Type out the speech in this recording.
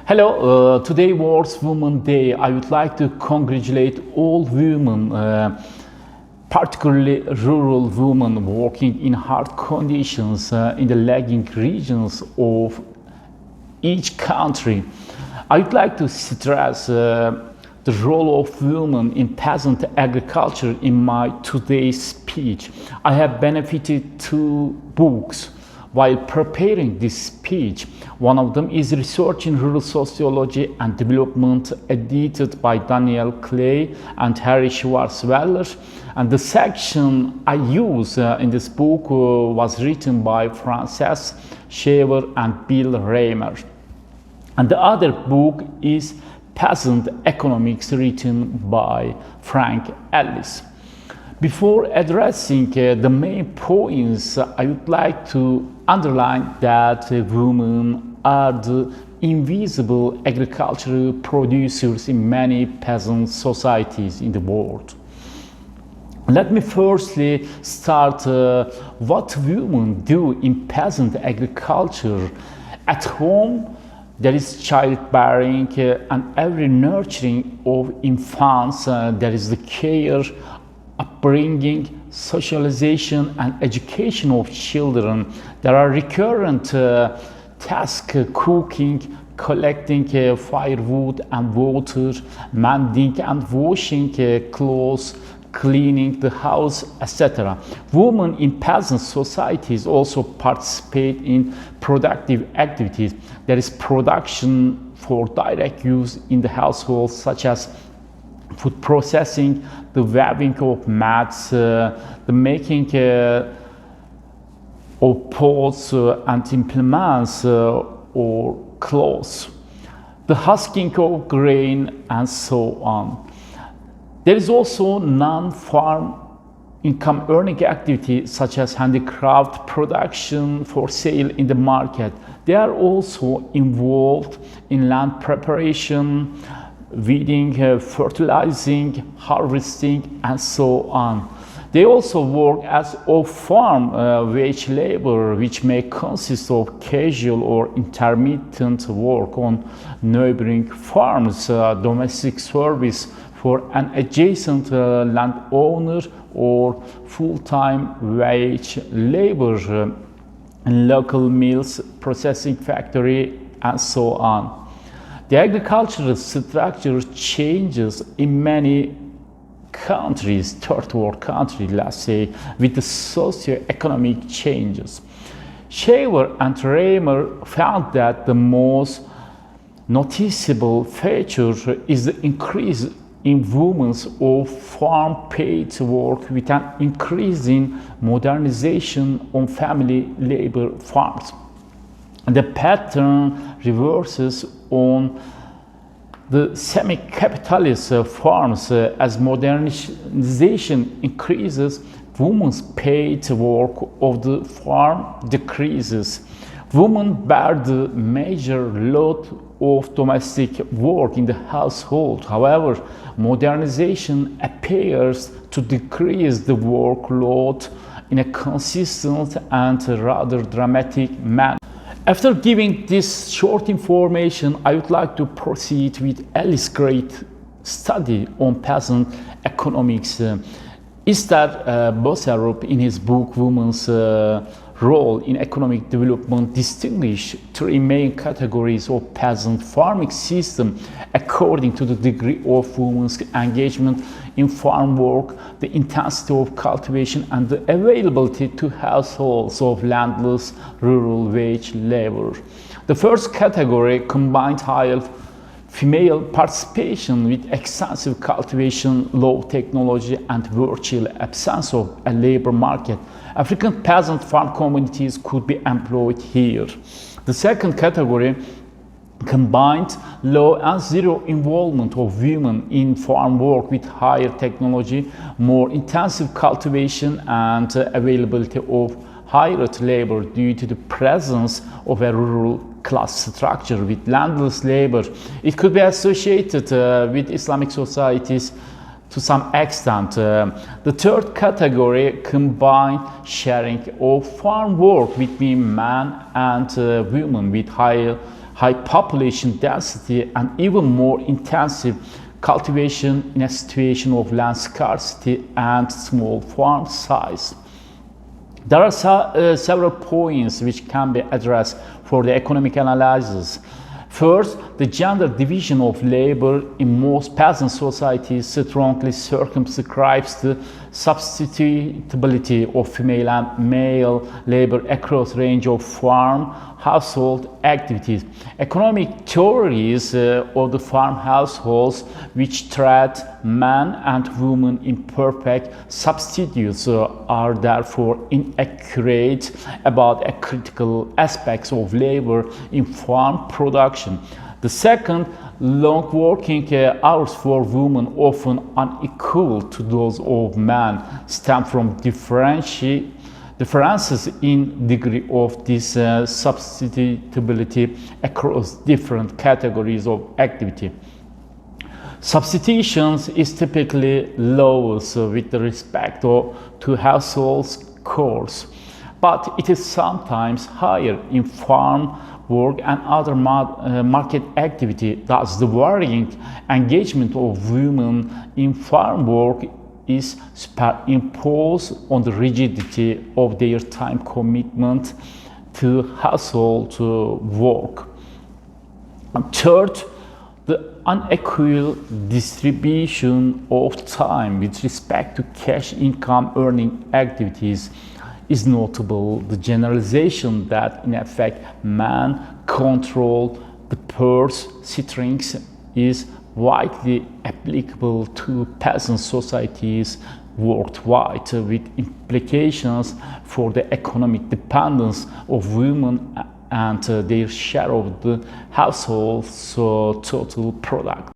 Today World Women's Day. I would like to congratulate all women, particularly rural women working in hard conditions in the lagging regions of each country. I would like to stress the role of women in peasant agriculture in my today's speech. I have benefited two books while preparing this speech. One of them is Research in Rural Sociology and Development, edited by Daniel Clay and Harry Schwarzwälder. And the section I use in this book was written by Frances Shaver and Bill Raymer. And the other book is Peasant Economics, written by Frank Ellis. Before addressing the main points, I would like to underline that women are the invisible agricultural producers in many peasant societies in the world. Let me firstly start what women do in peasant agriculture. At home, there is childbearing and every nurturing of infants. There is the care, upbringing, socialization, and education of children. There are recurrent tasks: cooking, collecting firewood and water, mending and washing clothes, cleaning the house, etc. Women in peasant societies also participate in productive activities. There is production for direct use in the household, such as food processing, the weaving of mats, the making of pots and implements or clothes, the husking of grain, and so on. There is also non-farm income earning activity such as handicraft production for sale in the market. They are also involved in land preparation, weeding, fertilizing, harvesting, and so on. They also work as off-farm wage labor, which may consist of casual or intermittent work on neighboring farms, domestic service for an adjacent landowner, or full-time wage labor in local mills, processing factory, and so on. The agricultural structure changes in many countries, third world countries, let's say, with the socio-economic changes. Shaver and Raymer found that the most noticeable feature is the increase in women's off-farm paid work, with an increase in modernization on family labor farms. The pattern reverses on the semi-capitalist farms. As modernization increases, women's paid work of the farm decreases. Women bear the major load of domestic work in the household. However, modernization appears to decrease the workload in a consistent and rather dramatic manner. After giving this short information, I would like to proceed with Ellis' great study on peasant economics. Istad Boserup, in his book Women's Role in Economic Development, distinguished three main categories of peasant farming system according to the degree of women's engagement in farm work, the intensity of cultivation, and the availability to households of landless rural wage labor. The first category combined higher female participation with extensive cultivation, low technology, and virtual absence of a labor market. African peasant farm communities could be employed here. The second category combined low and zero involvement of women in farm work with higher technology, more intensive cultivation, and availability of hired labor due to the presence of a rural class structure with landless labor. It could be associated with Islamic societies to some extent. The third category combined sharing of farm work between men and women with high population density, and even more intensive cultivation in a situation of land scarcity and small farm size. There are several points which can be addressed for the economic analysis. First, the gender division of labor in most peasant societies strongly circumscribes the substitutability of female and male labor across a range of farm household activities. Economic theories of the farm households, which treat men and women in perfect substitutes, are therefore inaccurate about critical aspects of labor in farm production. The second, long working hours for women, often unequal to those of men, stem from differences in degree of this substitutability across different categories of activity. Substitutions is typically lowest with respect to household chores, but it is sometimes higher in farm work and other market activity. Thus, the varying engagement of women in farm work is superimposed on the rigidity of their time commitment to household work. And third, the unequal distribution of time with respect to cash income earning activities is notable. The generalization that in effect men control the purse strings is widely applicable to peasant societies worldwide, with implications for the economic dependence of women and their share of the household's total product.